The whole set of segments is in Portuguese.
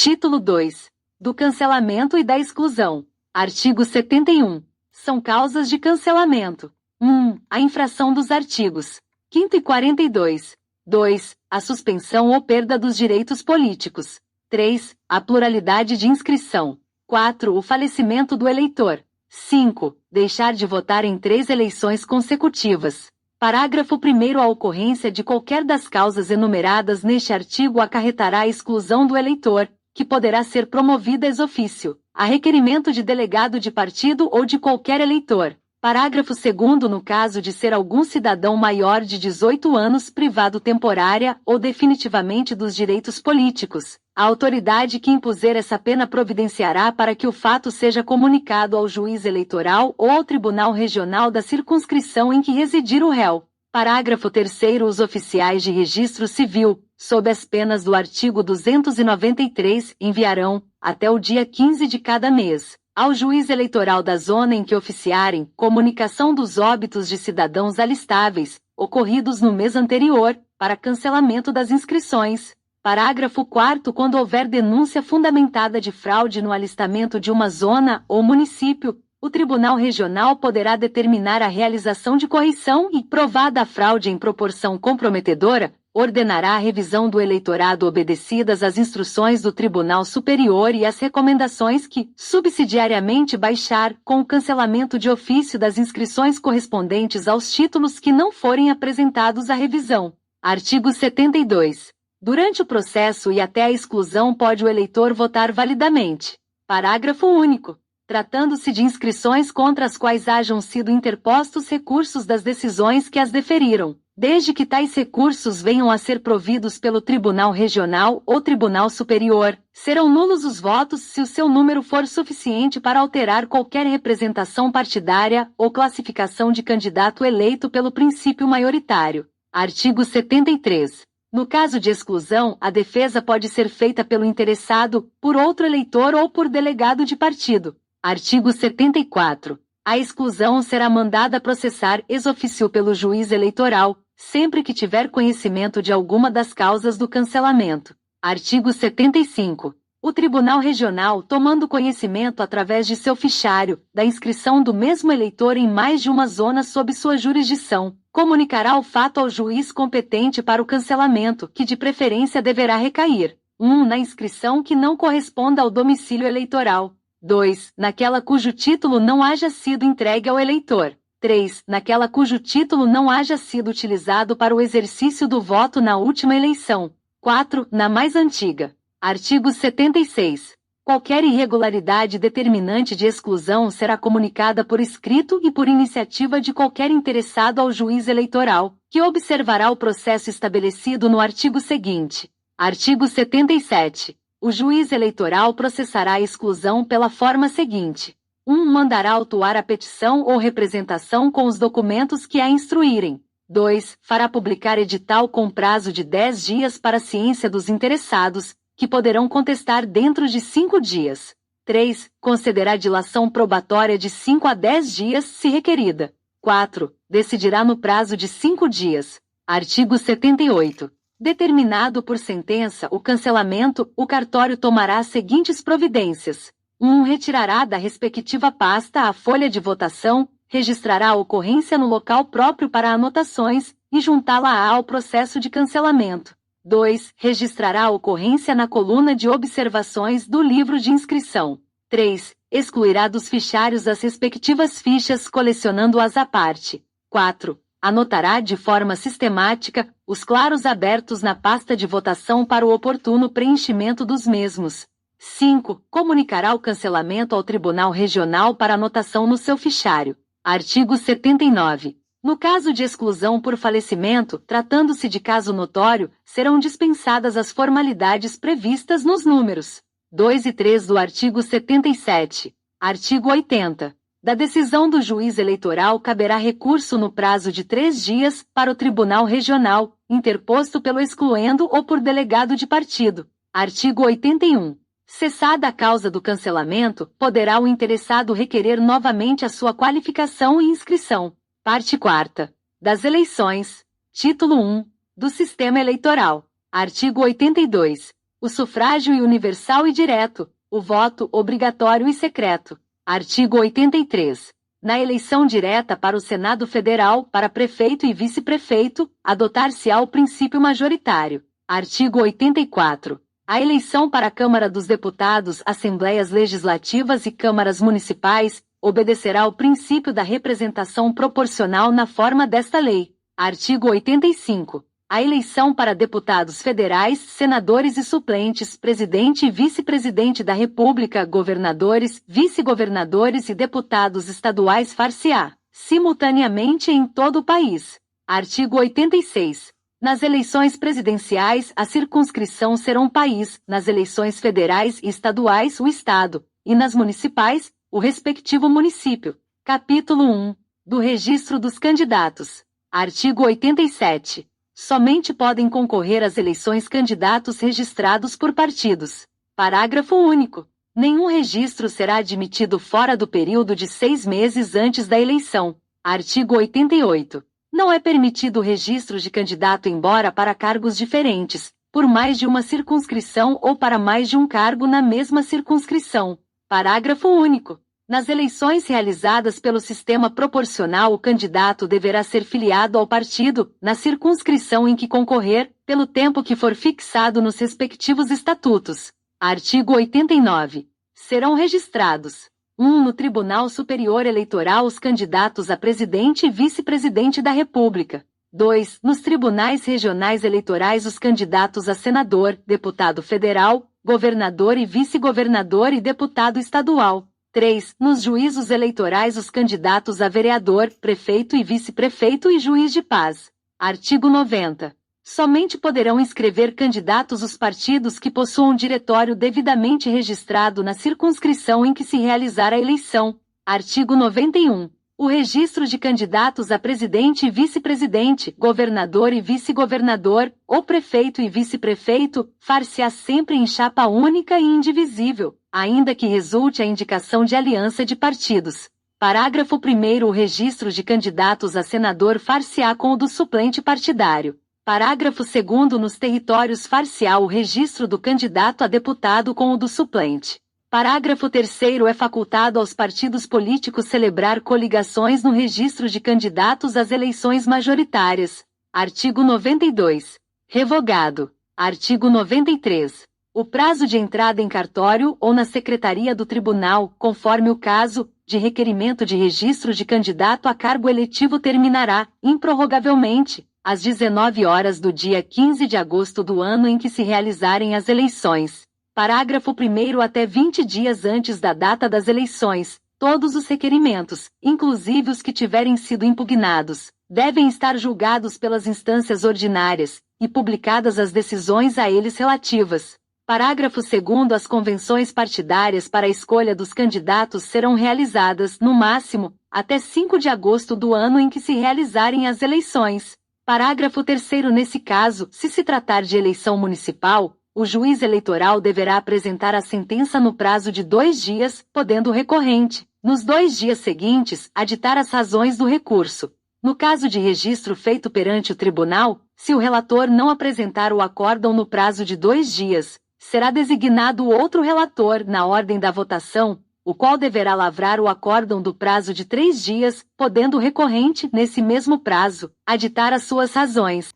Título 2. Do cancelamento e da exclusão. Artigo 71. São causas de cancelamento. 1. A infração dos artigos 5º e 42. 2. A suspensão ou perda dos direitos políticos. 3. A pluralidade de inscrição. 4. O falecimento do eleitor. 5. Deixar de votar em 3 eleições consecutivas. Parágrafo 1º. A ocorrência de qualquer das causas enumeradas neste artigo acarretará a exclusão do eleitor, que poderá ser promovida ex officio, a requerimento de delegado de partido ou de qualquer eleitor. Parágrafo 2º. No caso de ser algum cidadão maior de 18 anos privado temporária ou definitivamente dos direitos políticos, a autoridade que impuser essa pena providenciará para que o fato seja comunicado ao juiz eleitoral ou ao tribunal regional da circunscrição em que residir o réu. Parágrafo 3º. Os oficiais de registro civil, sob as penas do artigo 293, enviarão, até o dia 15 de cada mês, ao juiz eleitoral da zona em que oficiarem, comunicação dos óbitos de cidadãos alistáveis, ocorridos no mês anterior, para cancelamento das inscrições. Parágrafo 4º. Quando houver denúncia fundamentada de fraude no alistamento de uma zona ou município, o Tribunal Regional poderá determinar a realização de correição e, provada a fraude em proporção comprometedora, ordenará a revisão do eleitorado obedecidas as instruções do Tribunal Superior e as recomendações que, subsidiariamente baixar, com o cancelamento de ofício das inscrições correspondentes aos títulos que não forem apresentados à revisão. Artigo 72. Durante o processo e até a exclusão pode o eleitor votar validamente. Parágrafo único. Tratando-se de inscrições contra as quais hajam sido interpostos recursos das decisões que as deferiram, desde que tais recursos venham a ser providos pelo Tribunal Regional ou Tribunal Superior, serão nulos os votos se o seu número for suficiente para alterar qualquer representação partidária ou classificação de candidato eleito pelo princípio maioritário. Artigo 73. No caso de exclusão, a defesa pode ser feita pelo interessado, por outro eleitor ou por delegado de partido. Artigo 74. A exclusão será mandada processar ex officio pelo juiz eleitoral, sempre que tiver conhecimento de alguma das causas do cancelamento. Artigo 75. O Tribunal Regional, tomando conhecimento através de seu fichário, da inscrição do mesmo eleitor em mais de uma zona sob sua jurisdição, comunicará o fato ao juiz competente para o cancelamento, que de preferência deverá recair: 1. Na inscrição que não corresponda ao domicílio eleitoral. 2. Naquela cujo título não haja sido entregue ao eleitor. 3. Naquela cujo título não haja sido utilizado para o exercício do voto na última eleição. 4. Na mais antiga. Artigo 76. Qualquer irregularidade determinante de exclusão será comunicada por escrito e por iniciativa de qualquer interessado ao juiz eleitoral, que observará o processo estabelecido no artigo seguinte. Artigo 77. O juiz eleitoral processará a exclusão pela forma seguinte: 1. Mandará autuar a petição ou representação com os documentos que a instruírem. 2. Fará publicar edital com prazo de 10 dias para a ciência dos interessados, que poderão contestar dentro de 5 dias. 3. Concederá dilação probatória de 5 a 10 dias, se requerida. 4. Decidirá no prazo de 5 dias. Artigo 78. Determinado por sentença o cancelamento, o cartório tomará as seguintes providências: 1. Retirará da respectiva pasta a folha de votação, registrará a ocorrência no local próprio para anotações e juntá-la ao processo de cancelamento. 2. Registrará a ocorrência na coluna de observações do livro de inscrição. 3. Excluirá dos fichários as respectivas fichas, colecionando-as à parte. 4. Anotará de forma sistemática os claros abertos na pasta de votação para o oportuno preenchimento dos mesmos. 5. Comunicará o cancelamento ao Tribunal Regional para anotação no seu fichário. Artigo 79. No caso de exclusão por falecimento, tratando-se de caso notório, serão dispensadas as formalidades previstas nos números 2 e 3 do artigo 77. Artigo 80. Da decisão do juiz eleitoral caberá recurso no prazo de 3 dias para o Tribunal Regional, interposto pelo excluendo ou por delegado de partido. Artigo 81. Cessada a causa do cancelamento, poderá o interessado requerer novamente a sua qualificação e inscrição. Parte 4ª. Das eleições. Título 1. Do Sistema Eleitoral. Artigo 82. O sufrágio universal e direto, o voto obrigatório e secreto. Artigo 83. Na eleição direta para o Senado Federal, para prefeito e vice-prefeito, adotar-se-á o princípio majoritário. Artigo 84. A eleição para a Câmara dos Deputados, Assembleias Legislativas e Câmaras Municipais obedecerá ao princípio da representação proporcional na forma desta lei. Artigo 85. A eleição para deputados federais, senadores e suplentes, presidente e vice-presidente da República, governadores, vice-governadores e deputados estaduais far-se-á simultaneamente em todo o país. Artigo 86. Nas eleições presidenciais, a circunscrição será um país, nas eleições federais e estaduais, o Estado, e nas municipais, o respectivo município. Capítulo 1. Do Registro dos Candidatos. Artigo 87. Somente podem concorrer às eleições candidatos registrados por partidos. Parágrafo único. Nenhum registro será admitido fora do período de 6 meses antes da eleição. Artigo 88. Não é permitido o registro de candidato embora para cargos diferentes, por mais de uma circunscrição ou para mais de um cargo na mesma circunscrição. Parágrafo único. Nas eleições realizadas pelo sistema proporcional, o candidato deverá ser filiado ao partido, na circunscrição em que concorrer, pelo tempo que for fixado nos respectivos estatutos. Artigo 89. Serão registrados: 1. No Tribunal Superior Eleitoral os candidatos a presidente e vice-presidente da República. 2. Nos tribunais regionais eleitorais os candidatos a senador, deputado federal, governador e vice-governador e deputado estadual. 3. Nos juízos eleitorais os candidatos a vereador, prefeito e vice-prefeito e juiz de paz. Artigo 90. Somente poderão inscrever candidatos os partidos que possuam diretório devidamente registrado na circunscrição em que se realizar a eleição. Artigo 91. O registro de candidatos a presidente e vice-presidente, governador e vice-governador, ou prefeito e vice-prefeito, far-se-á sempre em chapa única e indivisível, ainda que resulte a indicação de aliança de partidos. Parágrafo 1º. O registro de candidatos a senador far-se-á com o do suplente partidário. Parágrafo 2º. Nos territórios far-se-á o registro do candidato a deputado com o do suplente. Parágrafo 3º. É facultado aos partidos políticos celebrar coligações no registro de candidatos às eleições majoritárias. Artigo 92. Revogado. Artigo 93. O prazo de entrada em cartório ou na secretaria do tribunal, conforme o caso, de requerimento de registro de candidato a cargo eletivo terminará, improrrogavelmente, às 19 horas do dia 15 de agosto do ano em que se realizarem as eleições. Parágrafo 1º. Até 20 dias antes da data das eleições, todos os requerimentos, inclusive os que tiverem sido impugnados, devem estar julgados pelas instâncias ordinárias, e publicadas as decisões a eles relativas. Parágrafo 2º. As convenções partidárias para a escolha dos candidatos serão realizadas, no máximo, até 5 de agosto do ano em que se realizarem as eleições. Parágrafo 3º. Nesse caso, se tratar de eleição municipal, o juiz eleitoral deverá apresentar a sentença no prazo de 2 dias, podendo o recorrente, nos 2 dias seguintes, aditar as razões do recurso. No caso de registro feito perante o tribunal, se o relator não apresentar o acórdão no prazo de 2 dias, será designado outro relator na ordem da votação, o qual deverá lavrar o acórdão do prazo de 3 dias, podendo o recorrente, nesse mesmo prazo, aditar as suas razões.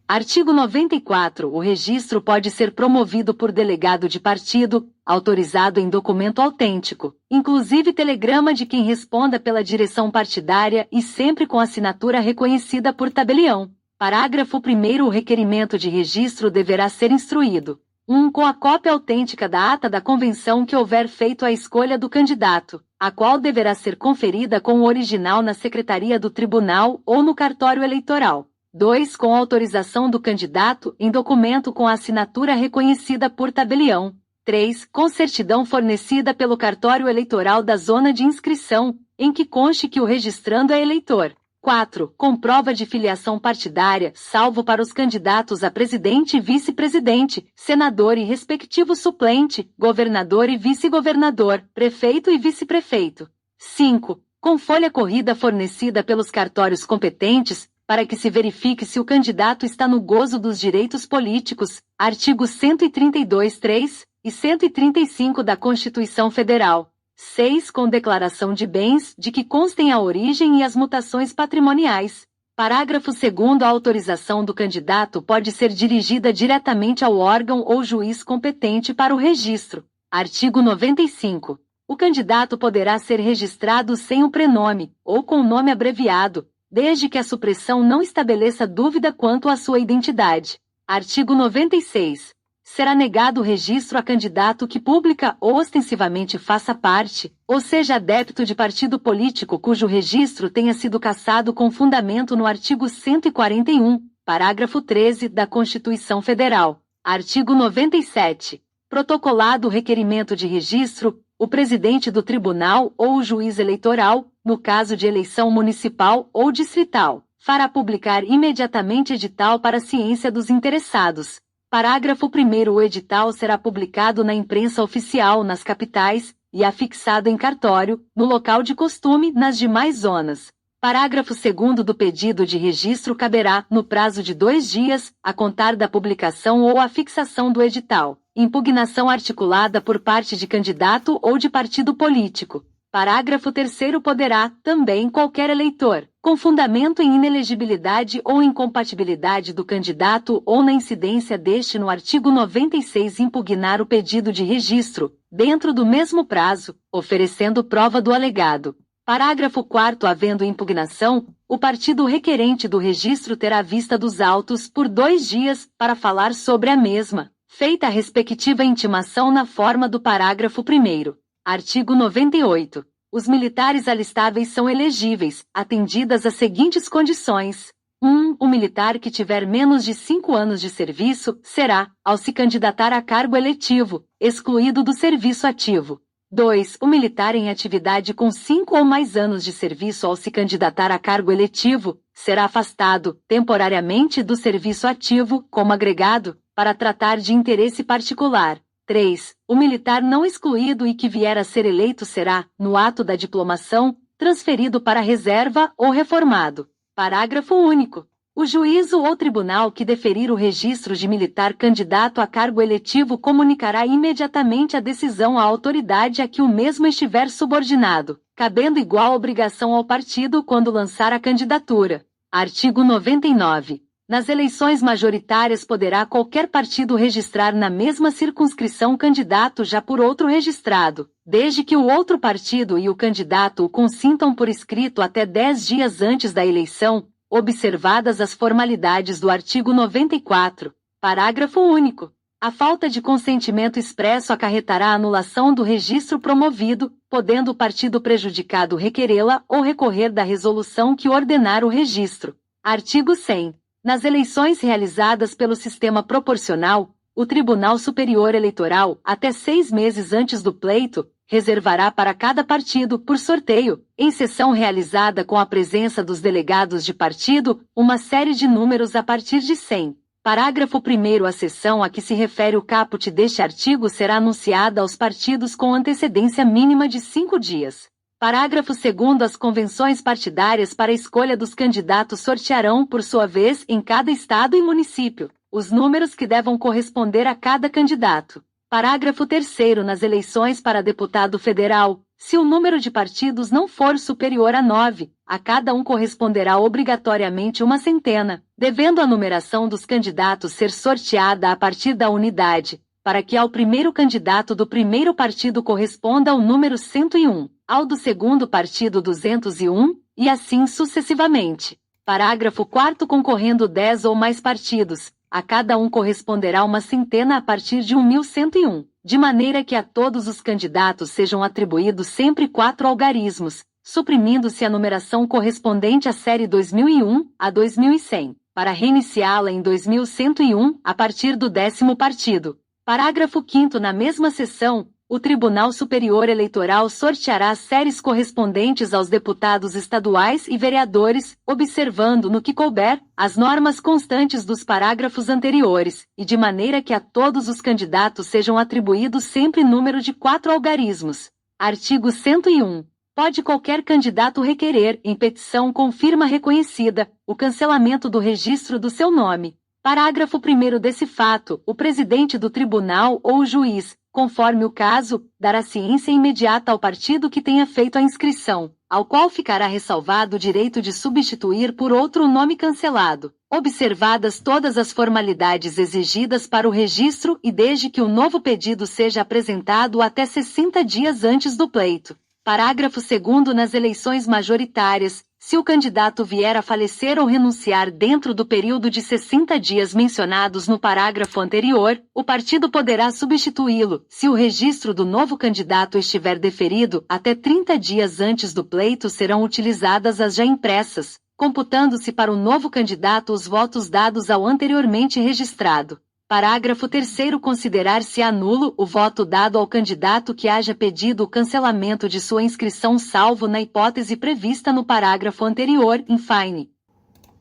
Artigo 94. O registro pode ser promovido por delegado de partido, autorizado em documento autêntico, inclusive telegrama de quem responda pela direção partidária e sempre com assinatura reconhecida por tabelião. Parágrafo 1º. O requerimento de registro deverá ser instruído: 1. Com a cópia autêntica da ata da convenção que houver feito a escolha do candidato, a qual deverá ser conferida com o original na secretaria do tribunal ou no cartório eleitoral. 2. Com autorização do candidato, em documento com a assinatura reconhecida por tabelião. 3. Com certidão fornecida pelo cartório eleitoral da zona de inscrição, em que conste que o registrando é eleitor. 4. Com prova de filiação partidária, salvo para os candidatos a presidente e vice-presidente, senador e respectivo suplente, governador e vice-governador, prefeito e vice-prefeito. 5. Com folha corrida fornecida pelos cartórios competentes, para que se verifique se o candidato está no gozo dos direitos políticos, artigos 132-3 e 135 da Constituição Federal. 6. Com declaração de bens, de que constem a origem e as mutações patrimoniais. Parágrafo 2º. A autorização do candidato pode ser dirigida diretamente ao órgão ou juiz competente para o registro. Artigo 95. O candidato poderá ser registrado sem o prenome, ou com o nome abreviado, desde que a supressão não estabeleça dúvida quanto à sua identidade. Artigo 96. Será negado o registro a candidato que pública ou ostensivamente faça parte, ou seja adepto de partido político cujo registro tenha sido cassado com fundamento no artigo 141, parágrafo 13 da Constituição Federal. Artigo 97. Protocolado o requerimento de registro, o presidente do tribunal ou o juiz eleitoral, no caso de eleição municipal ou distrital, fará publicar imediatamente edital para a ciência dos interessados. Parágrafo 1º. O edital será publicado na imprensa oficial nas capitais e afixado em cartório, no local de costume, nas demais zonas. Parágrafo 2º. Do pedido de registro caberá, no prazo de 2 dias, a contar da publicação ou afixação do edital, impugnação articulada por parte de candidato ou de partido político. Parágrafo 3º. Poderá, também, qualquer eleitor, com fundamento em inelegibilidade ou incompatibilidade do candidato ou na incidência deste no artigo 96, impugnar o pedido de registro, dentro do mesmo prazo, oferecendo prova do alegado. Parágrafo 4º. Havendo impugnação, o partido requerente do registro terá vista dos autos por 2 dias para falar sobre a mesma, feita a respectiva intimação na forma do parágrafo 1º. Artigo 98. Os militares alistáveis são elegíveis, atendidas as seguintes condições. 1. O militar que tiver menos de 5 anos de serviço será, ao se candidatar a cargo eletivo, excluído do serviço ativo. 2. O militar em atividade com 5 ou mais anos de serviço ao se candidatar a cargo eletivo, será afastado, temporariamente, do serviço ativo, como agregado, para tratar de interesse particular. 3. O militar não excluído e que vier a ser eleito será, no ato da diplomação, transferido para a reserva ou reformado. Parágrafo único. O juízo ou tribunal que deferir o registro de militar candidato a cargo eletivo comunicará imediatamente a decisão à autoridade a que o mesmo estiver subordinado, cabendo igual obrigação ao partido quando lançar a candidatura. Artigo 99. Nas eleições majoritárias poderá qualquer partido registrar na mesma circunscrição candidato já por outro registrado, desde que o outro partido e o candidato o consintam por escrito até 10 dias antes da eleição, observadas as formalidades do artigo 94, parágrafo único. A falta de consentimento expresso acarretará a anulação do registro promovido, podendo o partido prejudicado requerê-la ou recorrer da resolução que ordenar o registro. Artigo 100. Nas eleições realizadas pelo sistema proporcional, o Tribunal Superior Eleitoral, até 6 meses antes do pleito, reservará para cada partido, por sorteio, em sessão realizada com a presença dos delegados de partido, uma série de números a partir de 100. Parágrafo 1º. A sessão a que se refere o caput deste artigo será anunciada aos partidos com antecedência mínima de 5 dias. Parágrafo 2º. As convenções partidárias para a escolha dos candidatos sortearão, por sua vez, em cada estado e município, os números que devam corresponder a cada candidato. Parágrafo 3º. Nas eleições para deputado federal, se o número de partidos não for superior a 9, a cada um corresponderá obrigatoriamente uma centena, devendo a numeração dos candidatos ser sorteada a partir da unidade, para que ao primeiro candidato do primeiro partido corresponda o número 101, ao do segundo partido 201, e assim sucessivamente. Parágrafo 4º. Concorrendo 10 ou mais partidos, a cada um corresponderá uma centena a partir de 1.101, de maneira que a todos os candidatos sejam atribuídos sempre 4 algarismos, suprimindo-se a numeração correspondente à série 2001 a 2100, para reiniciá-la em 2101 a partir do 10º partido. Parágrafo 5º. Na mesma sessão, o Tribunal Superior Eleitoral sorteará as séries correspondentes aos deputados estaduais e vereadores, observando no que couber as normas constantes dos parágrafos anteriores, e de maneira que a todos os candidatos sejam atribuídos sempre número de 4 algarismos. Artigo 101. Pode qualquer candidato requerer, em petição com firma reconhecida, o cancelamento do registro do seu nome. Parágrafo 1º desse fato, o presidente do tribunal ou o juiz, conforme o caso, dará ciência imediata ao partido que tenha feito a inscrição, ao qual ficará ressalvado o direito de substituir por outro o nome cancelado, observadas todas as formalidades exigidas para o registro e desde que o novo pedido seja apresentado até 60 dias antes do pleito. Parágrafo 2º nas eleições majoritárias, se o candidato vier a falecer ou renunciar dentro do período de 60 dias mencionados no parágrafo anterior, o partido poderá substituí-lo, se o registro do novo candidato estiver deferido, até 30 dias antes do pleito serão utilizadas as já impressas, computando-se para o novo candidato os votos dados ao anteriormente registrado. Parágrafo 3º considerar-se nulo o voto dado ao candidato que haja pedido o cancelamento de sua inscrição salvo na hipótese prevista no parágrafo anterior, in fine.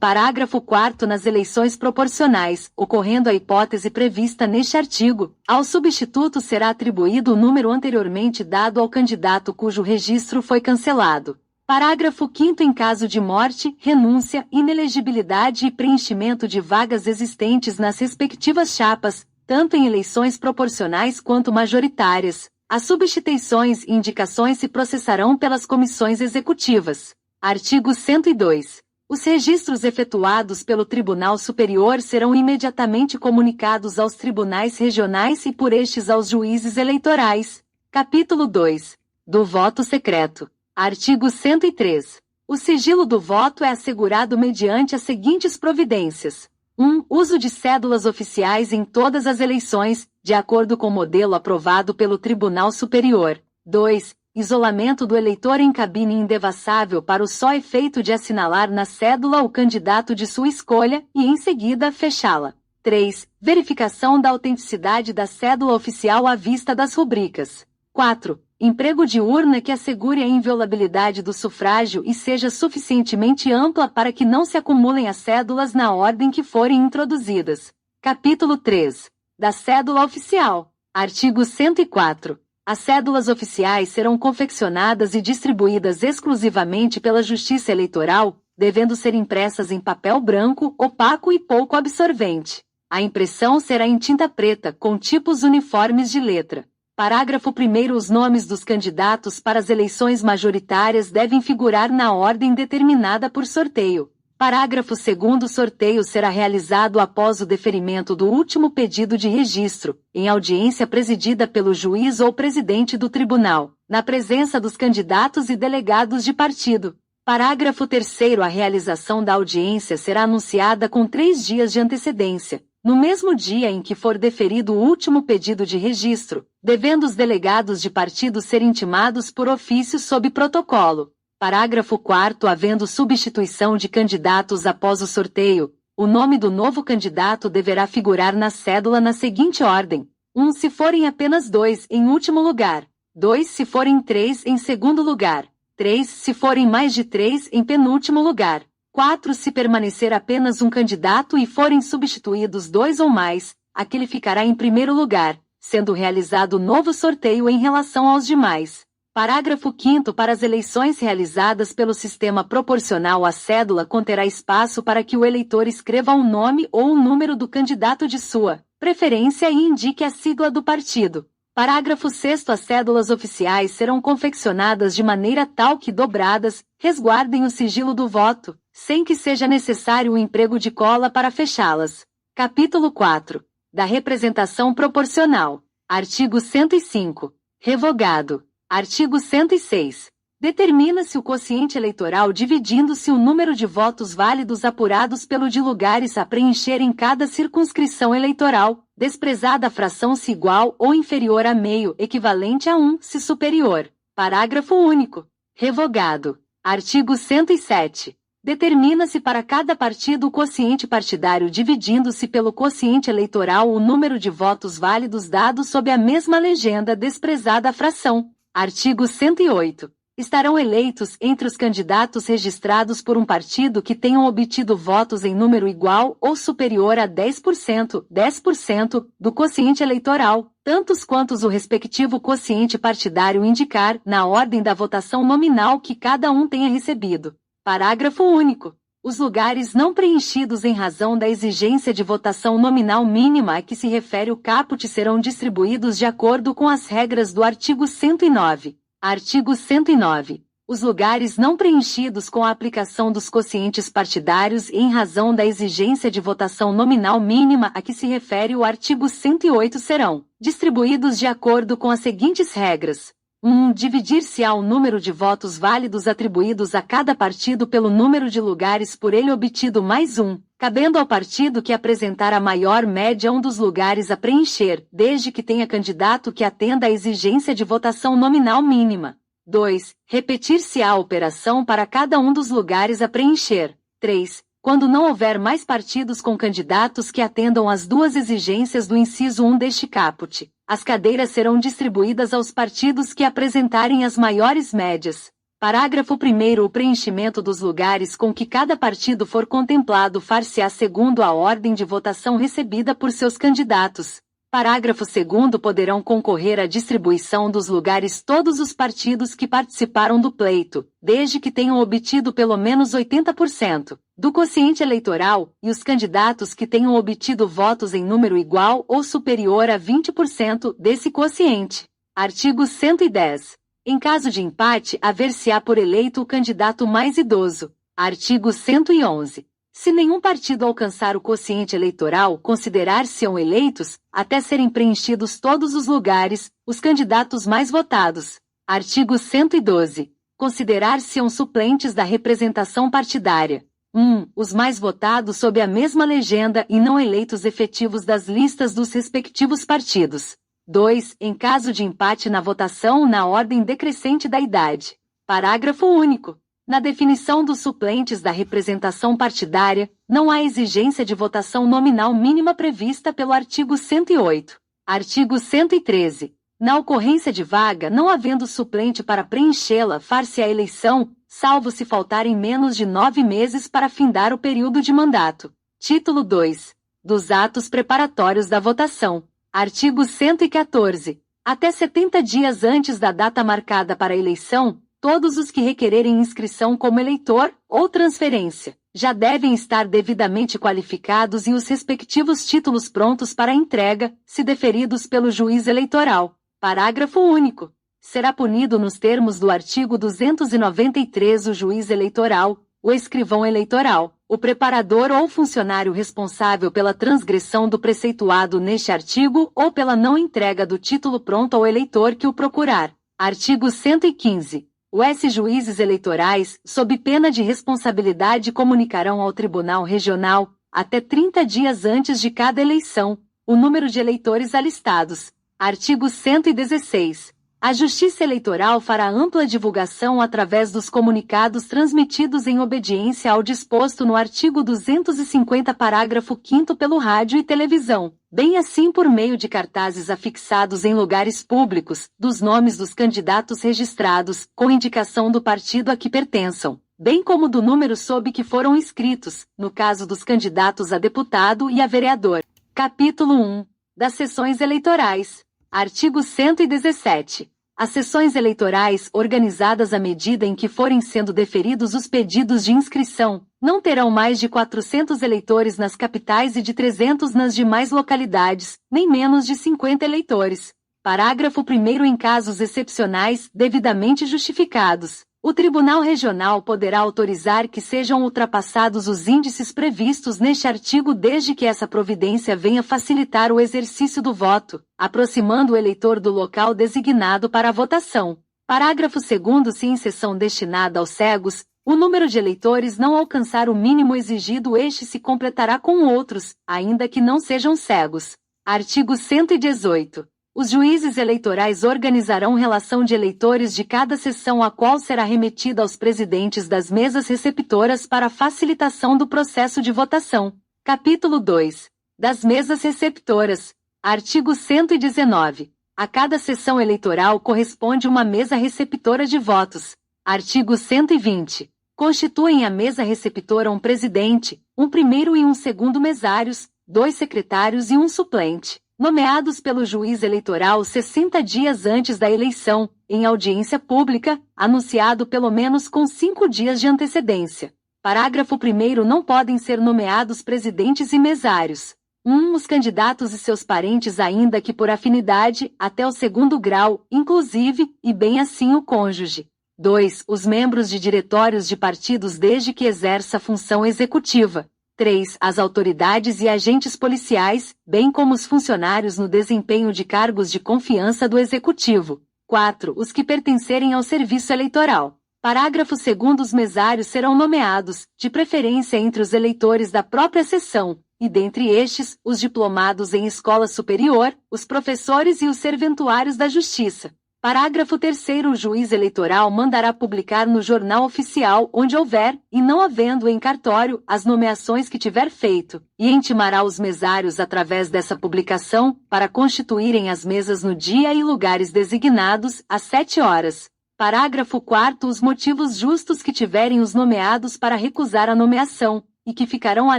Parágrafo 4º nas eleições proporcionais, ocorrendo a hipótese prevista neste artigo, ao substituto será atribuído o número anteriormente dado ao candidato cujo registro foi cancelado. Parágrafo 5º em caso de morte, renúncia, inelegibilidade e preenchimento de vagas existentes nas respectivas chapas, tanto em eleições proporcionais quanto majoritárias, as substituições e indicações se processarão pelas comissões executivas. Artigo 102. Os registros efetuados pelo Tribunal Superior serão imediatamente comunicados aos tribunais regionais e por estes aos juízes eleitorais. Capítulo 2. Do voto secreto. Artigo 103. O sigilo do voto é assegurado mediante as seguintes providências. 1. Uso de cédulas oficiais em todas as eleições, de acordo com o modelo aprovado pelo Tribunal Superior. 2. Isolamento do eleitor em cabine indevassável para o só efeito de assinalar na cédula o candidato de sua escolha e, em seguida, fechá-la. 3. Verificação da autenticidade da cédula oficial à vista das rubricas. 4. Emprego de urna que assegure a inviolabilidade do sufrágio e seja suficientemente ampla para que não se acumulem as cédulas na ordem que forem introduzidas. Capítulo 3. Da cédula oficial. Artigo 104. As cédulas oficiais serão confeccionadas e distribuídas exclusivamente pela Justiça Eleitoral, devendo ser impressas em papel branco, opaco e pouco absorvente. A impressão será em tinta preta, com tipos uniformes de letra. Parágrafo 1º os nomes dos candidatos para as eleições majoritárias devem figurar na ordem determinada por sorteio. Parágrafo 2º o sorteio será realizado após o deferimento do último pedido de registro, em audiência presidida pelo juiz ou presidente do tribunal, na presença dos candidatos e delegados de partido. Parágrafo 3º a realização da audiência será anunciada com 3 dias de antecedência, no mesmo dia em que for deferido o último pedido de registro, devendo os delegados de partido ser intimados por ofício sob protocolo. Parágrafo 4º havendo substituição de candidatos após o sorteio, o nome do novo candidato deverá figurar na cédula na seguinte ordem: 1 se forem apenas 2 em último lugar, 2 se forem 3 em segundo lugar, 3 se forem mais de 3 em penúltimo lugar, 4 se permanecer apenas um candidato e forem substituídos 2 ou mais, aquele ficará em primeiro lugar, sendo realizado novo sorteio em relação aos demais. Parágrafo 5º para as eleições realizadas pelo sistema proporcional a cédula conterá espaço para que o eleitor escreva o nome ou o número do candidato de sua preferência e indique a sigla do partido. Parágrafo 6º as cédulas oficiais serão confeccionadas de maneira tal que dobradas, resguardem o sigilo do voto, sem que seja necessário o emprego de cola para fechá-las. Capítulo 4. Da representação proporcional. Artigo 105. Revogado. Artigo 106. Determina-se o quociente eleitoral dividindo-se o número de votos válidos apurados pelo de lugares a preencher em cada circunscrição eleitoral, desprezada a fração se igual ou inferior a meio, equivalente a 1 se superior. Parágrafo único. Revogado. Artigo 107. Determina-se para cada partido o quociente partidário dividindo-se pelo quociente eleitoral o número de votos válidos dados sob a mesma legenda desprezada a fração. Artigo 108. Estarão eleitos entre os candidatos registrados por um partido que tenham obtido votos em número igual ou superior a 10% do quociente eleitoral, tantos quantos o respectivo quociente partidário indicar, na ordem da votação nominal que cada um tenha recebido. Parágrafo único. Os lugares não preenchidos em razão da exigência de votação nominal mínima a que se refere o caput serão distribuídos de acordo com as regras do artigo 109. Artigo 109. Os lugares não preenchidos com a aplicação dos quocientes partidários em razão da exigência de votação nominal mínima a que se refere o artigo 108 serão distribuídos de acordo com as seguintes regras. 1. Dividir-se-á o número de votos válidos atribuídos a cada partido pelo número de lugares por ele obtido mais um, cabendo ao partido que apresentar a maior média um dos lugares a preencher, desde que tenha candidato que atenda à exigência de votação nominal mínima. 2. Repetir-se-á a operação para cada um dos lugares a preencher. 3. Quando não houver mais partidos com candidatos que atendam às duas exigências do inciso 1 deste caput, as cadeiras serão distribuídas aos partidos que apresentarem as maiores médias. Parágrafo 1º. O preenchimento dos lugares com que cada partido for contemplado far-se-á segundo a ordem de votação recebida por seus candidatos. Parágrafo 2º. Poderão concorrer à distribuição dos lugares todos os partidos que participaram do pleito, desde que tenham obtido pelo menos 80% do quociente eleitoral, e os candidatos que tenham obtido votos em número igual ou superior a 20% desse quociente. Artigo 110. Em caso de empate, haver-se-á por eleito o candidato mais idoso. Artigo 111. Se nenhum partido alcançar o quociente eleitoral, considerar-se-ão eleitos, até serem preenchidos todos os lugares, os candidatos mais votados. Artigo 112. Considerar-se-ão suplentes da representação partidária. 1. Os mais votados sob a mesma legenda e não eleitos efetivos das listas dos respectivos partidos. 2. Em caso de empate na votação na ordem decrescente da idade. Parágrafo único. Na definição dos suplentes da representação partidária, não há exigência de votação nominal mínima prevista pelo artigo 108. Artigo 113. Na ocorrência de vaga não havendo suplente para preenchê-la, far-se a eleição, salvo se faltarem menos de 9 meses para findar o período de mandato. Título 2. Dos atos preparatórios da votação. Artigo 114. Até 70 dias antes da data marcada para a eleição, todos os que requererem inscrição como eleitor ou transferência já devem estar devidamente qualificados e os respectivos títulos prontos para entrega, se deferidos pelo juiz eleitoral. Parágrafo único. Será punido nos termos do artigo 293 o juiz eleitoral, o escrivão eleitoral, o preparador ou funcionário responsável pela transgressão do preceituado neste artigo ou pela não entrega do título pronto ao eleitor que o procurar. Artigo 115. Os juízes eleitorais, sob pena de responsabilidade, comunicarão ao Tribunal Regional, até 30 dias antes de cada eleição, o número de eleitores alistados. Artigo 116. A Justiça Eleitoral fará ampla divulgação através dos comunicados transmitidos em obediência ao disposto no artigo 250, parágrafo 5º pelo rádio e televisão, bem assim por meio de cartazes afixados em lugares públicos, dos nomes dos candidatos registrados, com indicação do partido a que pertençam, bem como do número sob que foram inscritos, no caso dos candidatos a deputado e a vereador. Capítulo 1. Das sessões eleitorais. Artigo 117. As sessões eleitorais, organizadas à medida em que forem sendo deferidos os pedidos de inscrição, não terão mais de 400 eleitores nas capitais e de 300 nas demais localidades, nem menos de 50 eleitores. Parágrafo 1º. Em casos excepcionais, devidamente justificados, o Tribunal Regional poderá autorizar que sejam ultrapassados os índices previstos neste artigo desde que essa providência venha facilitar o exercício do voto, aproximando o eleitor do local designado para a votação. Parágrafo 2º. Se em sessão destinada aos cegos, o número de eleitores não alcançar o mínimo exigido, este se completará com outros, ainda que não sejam cegos. Artigo 118. Os juízes eleitorais organizarão relação de eleitores de cada sessão, a qual será remetida aos presidentes das mesas receptoras para facilitação do processo de votação. Capítulo 2. Das mesas receptoras. Artigo 119. A cada sessão eleitoral corresponde uma mesa receptora de votos. Artigo 120. Constituem a mesa receptora um presidente, um primeiro e um segundo mesários, 2 secretários e um suplente. nomeados pelo juiz eleitoral 60 dias antes da eleição, em audiência pública, anunciado pelo menos com 5 dias de antecedência. Parágrafo 1º. Não podem ser nomeados presidentes e mesários. 1. Os candidatos e seus parentes, ainda que por afinidade, até o 2º grau, inclusive, e bem assim o cônjuge. 2. Os membros de diretórios de partidos desde que exerça função executiva. 3. As autoridades e agentes policiais, bem como os funcionários no desempenho de cargos de confiança do Executivo. 4. Os que pertencerem ao serviço eleitoral. Parágrafo 2º. Os mesários serão nomeados, de preferência entre os eleitores da própria seção, e dentre estes, os diplomados em escola superior, os professores e os serventuários da Justiça. Parágrafo 3º. O juiz eleitoral mandará publicar no Jornal Oficial onde houver, e não havendo em cartório, as nomeações que tiver feito, e intimará os mesários através dessa publicação, para constituírem as mesas no dia e lugares designados, às 7 horas. Parágrafo 4º. Os motivos justos que tiverem os nomeados para recusar a nomeação, e que ficarão à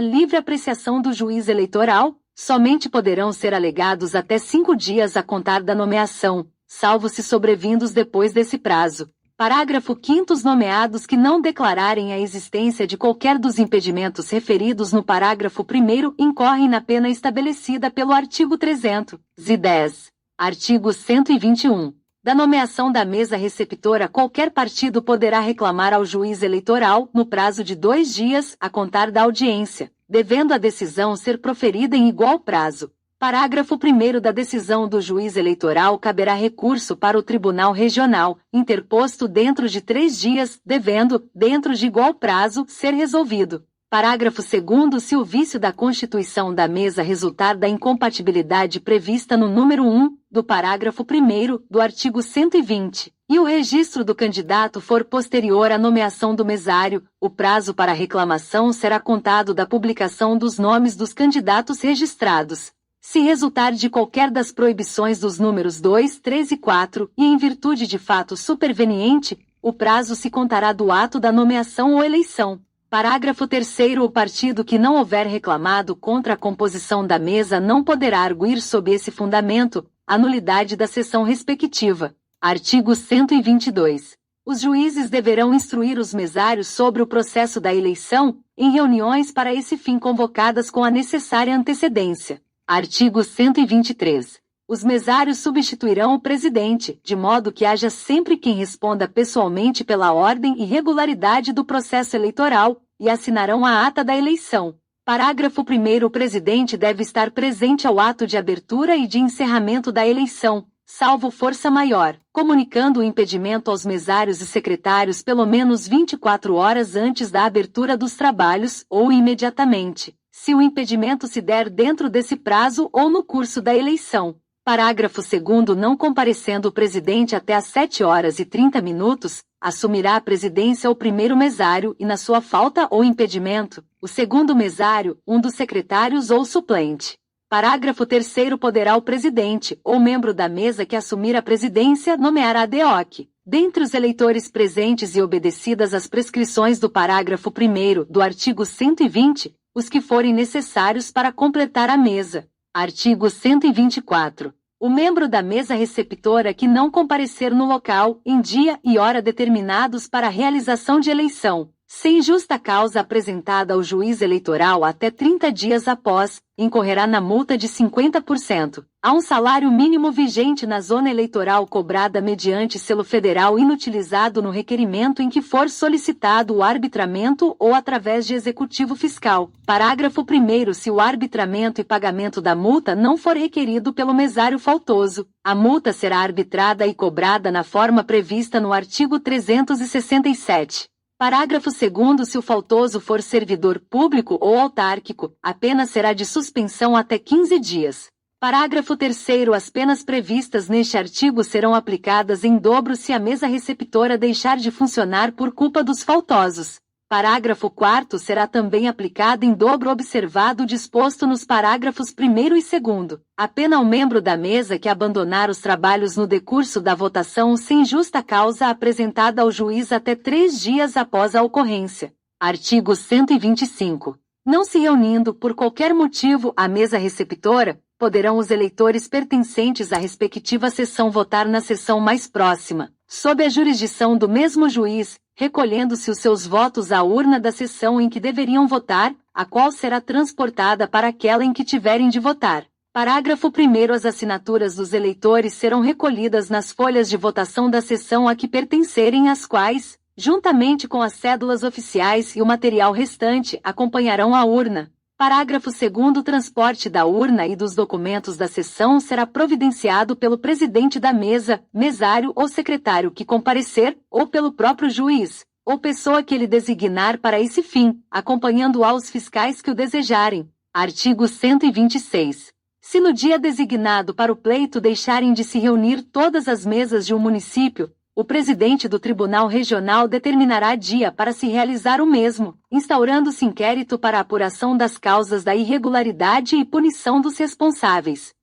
livre apreciação do juiz eleitoral, somente poderão ser alegados até 5 dias a contar da nomeação, salvo se sobrevindos depois desse prazo. Parágrafo 5º. Os nomeados que não declararem a existência de qualquer dos impedimentos referidos no parágrafo 1º incorrem na pena estabelecida pelo artigo 310. Artigo 121. Da nomeação da mesa receptora, qualquer partido poderá reclamar ao juiz eleitoral, no prazo de 2 dias, a contar da audiência, devendo a decisão ser proferida em igual prazo. Parágrafo 1º. Da decisão do juiz eleitoral caberá recurso para o Tribunal Regional, interposto dentro de 3 dias, devendo, dentro de igual prazo, ser resolvido. Parágrafo 2º. Se o vício da constituição da mesa resultar da incompatibilidade prevista no número 1, do parágrafo 1º, do artigo 120, e o registro do candidato for posterior à nomeação do mesário, o prazo para reclamação será contado da publicação dos nomes dos candidatos registrados. Se resultar de qualquer das proibições dos números 2, 3 e 4, e em virtude de fato superveniente, o prazo se contará do ato da nomeação ou eleição. Parágrafo 3º. O partido que não houver reclamado contra a composição da mesa não poderá arguir sob esse fundamento a nulidade da sessão respectiva. Artigo 122. Os juízes deverão instruir os mesários sobre o processo da eleição, em reuniões para esse fim convocadas com a necessária antecedência. Artigo 123. Os mesários substituirão o presidente, de modo que haja sempre quem responda pessoalmente pela ordem e regularidade do processo eleitoral, e assinarão a ata da eleição. Parágrafo 1º. O presidente deve estar presente ao ato de abertura e de encerramento da eleição, salvo força maior, comunicando o impedimento aos mesários e secretários pelo menos 24 horas antes da abertura dos trabalhos, ou imediatamente, se o impedimento se der dentro desse prazo ou no curso da eleição. Parágrafo 2º. Não comparecendo o presidente até às 7 horas e 30 minutos, assumirá a presidência o primeiro mesário e, na sua falta ou impedimento, o segundo mesário, um dos secretários ou suplente. Parágrafo 3º. Poderá o presidente, ou membro da mesa que assumir a presidência, nomear a ad-hoc, dentre os eleitores presentes e obedecidas as prescrições do parágrafo 1º do artigo 120, os que forem necessários para completar a mesa. Artigo 124. O membro da mesa receptora que não comparecer no local, em dia e hora determinados para a realização de eleição, sem justa causa apresentada ao juiz eleitoral até 30 dias após, incorrerá na multa de 50%, a um salário mínimo vigente na zona eleitoral cobrada mediante selo federal inutilizado no requerimento em que for solicitado o arbitramento ou através de executivo fiscal. Parágrafo 1º. Se o arbitramento e pagamento da multa não for requerido pelo mesário faltoso, a multa será arbitrada e cobrada na forma prevista no artigo 367. Parágrafo 2º. Se o faltoso for servidor público ou autárquico, a pena será de suspensão até 15 dias. Parágrafo 3º. As penas previstas neste artigo serão aplicadas em dobro se a mesa receptora deixar de funcionar por culpa dos faltosos. Parágrafo 4º. Será também aplicada em dobro observado o disposto nos parágrafos 1º e 2º. A pena ao membro da mesa que abandonar os trabalhos no decurso da votação sem justa causa apresentada ao juiz até 3 dias após a ocorrência. Artigo 125. Não se reunindo por qualquer motivo a mesa receptora, poderão os eleitores pertencentes à respectiva seção votar na seção mais próxima, sob a jurisdição do mesmo juiz, recolhendo-se os seus votos à urna da seção em que deveriam votar, a qual será transportada para aquela em que tiverem de votar. Parágrafo 1º. As assinaturas dos eleitores serão recolhidas nas folhas de votação da seção a que pertencerem, as quais, juntamente com as cédulas oficiais e o material restante, acompanharão a urna. Parágrafo 2º. O transporte da urna e dos documentos da seção será providenciado pelo presidente da mesa, mesário ou secretário que comparecer, ou pelo próprio juiz, ou pessoa que ele designar para esse fim, acompanhando aos fiscais que o desejarem. Artigo 126. Se no dia designado para o pleito deixarem de se reunir todas as mesas de um município, o presidente do Tribunal Regional determinará dia para se realizar o mesmo, instaurando-se inquérito para a apuração das causas da irregularidade e punição dos responsáveis.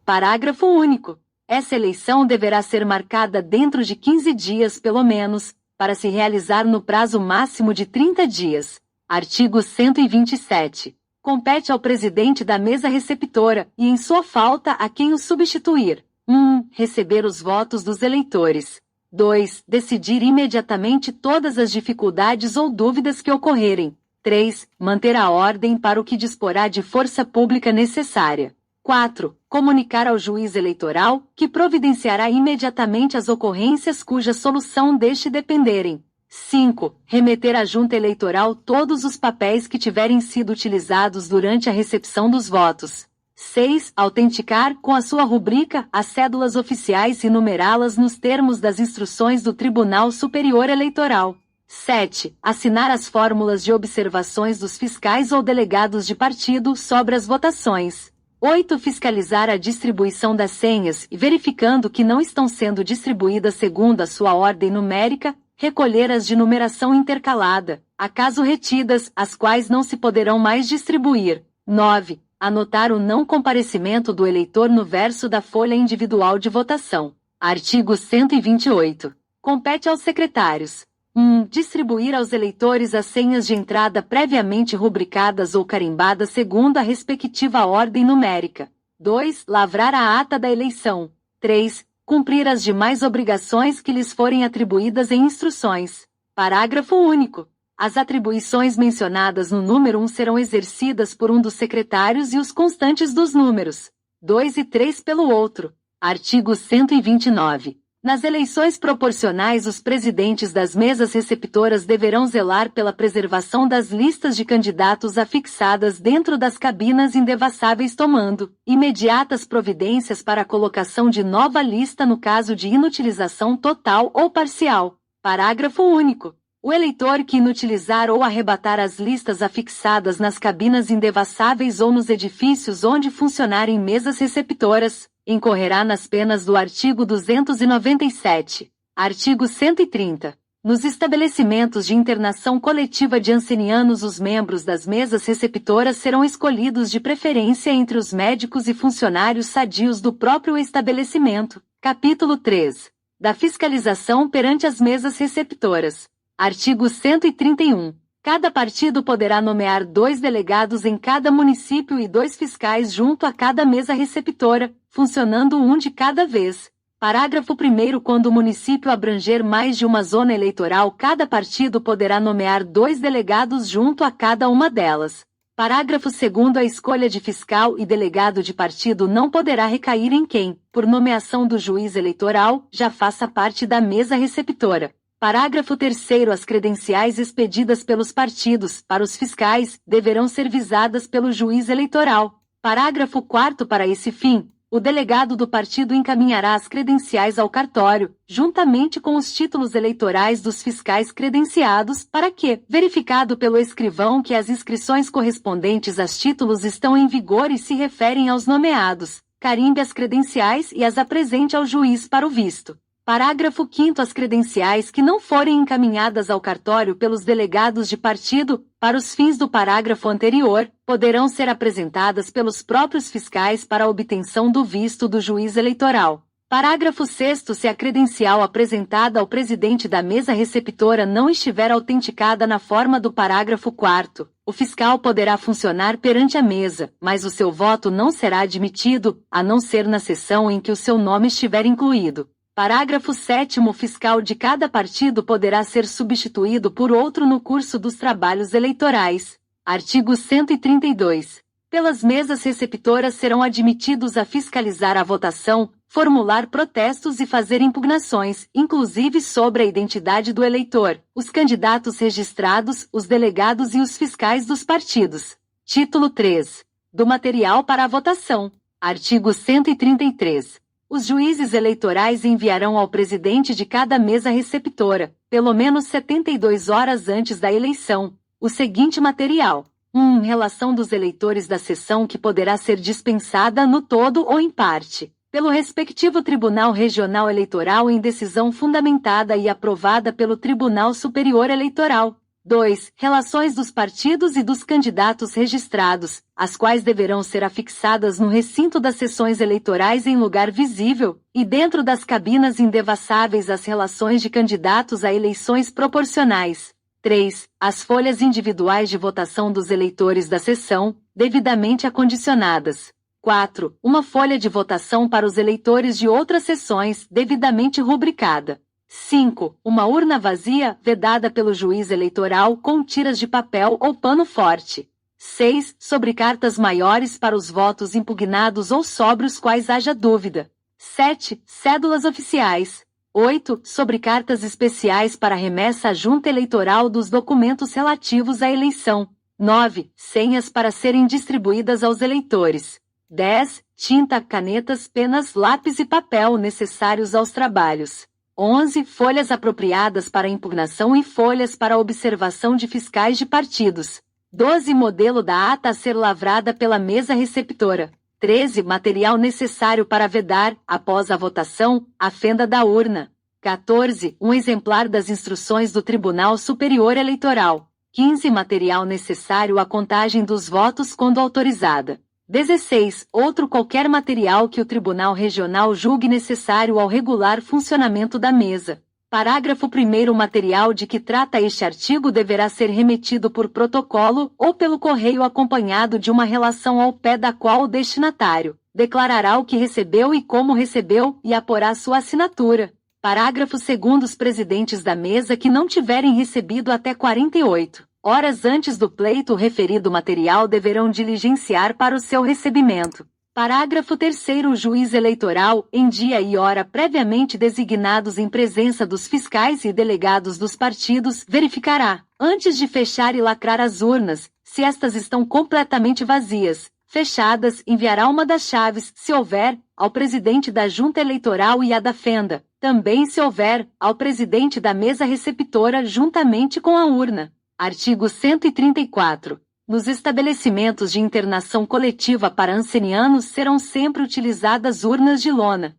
Parágrafo único. Essa eleição deverá ser marcada dentro de 15 dias pelo menos, para se realizar no prazo máximo de 30 dias. Artigo 127. Compete ao presidente da mesa receptora, e em sua falta a quem o substituir. 1. Receber os votos dos eleitores. 2. Decidir imediatamente todas as dificuldades ou dúvidas que ocorrerem. 3. Manter a ordem para o que disporá de força pública necessária. 4. Comunicar ao juiz eleitoral, que providenciará imediatamente as ocorrências cuja solução deste dependerem. 5. Remeter à junta eleitoral todos os papéis que tiverem sido utilizados durante a recepção dos votos. 6. Autenticar, com a sua rubrica, as cédulas oficiais e numerá-las nos termos das instruções do Tribunal Superior Eleitoral. 7. Assinar as fórmulas de observações dos fiscais ou delegados de partido sobre as votações. 8. Fiscalizar a distribuição das senhas e, verificando que não estão sendo distribuídas segundo a sua ordem numérica, recolher as de numeração intercalada, acaso retidas, as quais não se poderão mais distribuir. 9. Anotar o não comparecimento do eleitor no verso da folha individual de votação. Artigo 128. Compete aos secretários: 1. Distribuir aos eleitores as senhas de entrada previamente rubricadas ou carimbadas segundo a respectiva ordem numérica. 2. Lavrar a ata da eleição. 3. Cumprir as demais obrigações que lhes forem atribuídas em instruções. Parágrafo único. As atribuições mencionadas no número 1 serão exercidas por um dos secretários e os constantes dos números 2 e 3 pelo outro. Artigo 129. Nas eleições proporcionais, os presidentes das mesas receptoras deverão zelar pela preservação das listas de candidatos afixadas dentro das cabinas indevassáveis, tomando imediatas providências para a colocação de nova lista no caso de inutilização total ou parcial. Parágrafo único. O eleitor que inutilizar ou arrebatar as listas afixadas nas cabinas indevassáveis ou nos edifícios onde funcionarem mesas receptoras, incorrerá nas penas do artigo 297. Artigo 130. Nos estabelecimentos de internação coletiva de ancenianos, os membros das mesas receptoras serão escolhidos de preferência entre os médicos e funcionários sadios do próprio estabelecimento. Capítulo 3. Da fiscalização perante as mesas receptoras. Artigo 131. Cada partido poderá nomear 2 delegados em cada município e 2 fiscais junto a cada mesa receptora, funcionando um de cada vez. Parágrafo 1º. Quando o município abranger mais de uma zona eleitoral, cada partido poderá nomear 2 delegados junto a cada uma delas. Parágrafo 2º. A escolha de fiscal e delegado de partido não poderá recair em quem, por nomeação do juiz eleitoral, já faça parte da mesa receptora. Parágrafo 3º. As credenciais expedidas pelos partidos para os fiscais deverão ser visadas pelo juiz eleitoral. Parágrafo 4º. Para esse fim, o delegado do partido encaminhará as credenciais ao cartório, juntamente com os títulos eleitorais dos fiscais credenciados, para que, verificado pelo escrivão que as inscrições correspondentes aos títulos estão em vigor e se referem aos nomeados, carimbe as credenciais e as apresente ao juiz para o visto. Parágrafo 5º. As credenciais que não forem encaminhadas ao cartório pelos delegados de partido, para os fins do parágrafo anterior, poderão ser apresentadas pelos próprios fiscais para a obtenção do visto do juiz eleitoral. Parágrafo 6º. Se a credencial apresentada ao presidente da mesa receptora não estiver autenticada na forma do parágrafo 4º, o fiscal poderá funcionar perante a mesa, mas o seu voto não será admitido, a não ser na sessão em que o seu nome estiver incluído. Parágrafo 7º. O fiscal de cada partido poderá ser substituído por outro no curso dos trabalhos eleitorais. Artigo 132. Pelas mesas receptoras serão admitidos a fiscalizar a votação, formular protestos e fazer impugnações, inclusive sobre a identidade do eleitor, os candidatos registrados, os delegados e os fiscais dos partidos. Título 3. Do material para a votação. Artigo 133. Os juízes eleitorais enviarão ao presidente de cada mesa receptora, pelo menos 72 horas antes da eleição, o seguinte material: 1. Relação dos eleitores da sessão que poderá ser dispensada no todo ou em parte, pelo respectivo Tribunal Regional Eleitoral em decisão fundamentada e aprovada pelo Tribunal Superior Eleitoral. 2. Relações dos partidos e dos candidatos registrados, as quais deverão ser afixadas no recinto das sessões eleitorais em lugar visível, e dentro das cabinas indevassáveis as relações de candidatos a eleições proporcionais. 3. As folhas individuais de votação dos eleitores da sessão, devidamente acondicionadas. 4. Uma folha de votação para os eleitores de outras sessões, devidamente rubricada. 5. Uma urna vazia, vedada pelo juiz eleitoral com tiras de papel ou pano forte. 6. Sobre cartas maiores para os votos impugnados ou sobre os quais haja dúvida. 7. Cédulas oficiais. 8. Sobre cartas especiais para remessa à junta eleitoral dos documentos relativos à eleição. 9. Senhas para serem distribuídas aos eleitores. 10. Tinta, canetas, penas, lápis e papel necessários aos trabalhos. 11. Folhas apropriadas para impugnação e folhas para observação de fiscais de partidos. 12. Modelo da ata a ser lavrada pela mesa receptora. 13. Material necessário para vedar, após a votação, a fenda da urna. 14. Um exemplar das instruções do Tribunal Superior Eleitoral. 15. Material necessário à contagem dos votos quando autorizada. 16. Outro qualquer material que o Tribunal Regional julgue necessário ao regular funcionamento da mesa. Parágrafo 1º. O material de que trata este artigo deverá ser remetido por protocolo ou pelo correio acompanhado de uma relação ao pé da qual o destinatário declarará o que recebeu e como recebeu e aporá sua assinatura. Parágrafo 2º. Os presidentes da mesa que não tiverem recebido até 48 horas antes do pleito o referido material deverão diligenciar para o seu recebimento. Parágrafo 3º. O juiz eleitoral, em dia e hora previamente designados em presença dos fiscais e delegados dos partidos, verificará, antes de fechar e lacrar as urnas, se estas estão completamente vazias. Fechadas, enviará uma das chaves, se houver, ao presidente da junta eleitoral e a da fenda. Também, se houver, ao presidente da mesa receptora juntamente com a urna. Artigo 134. Nos estabelecimentos de internação coletiva para ancenianos serão sempre utilizadas urnas de lona.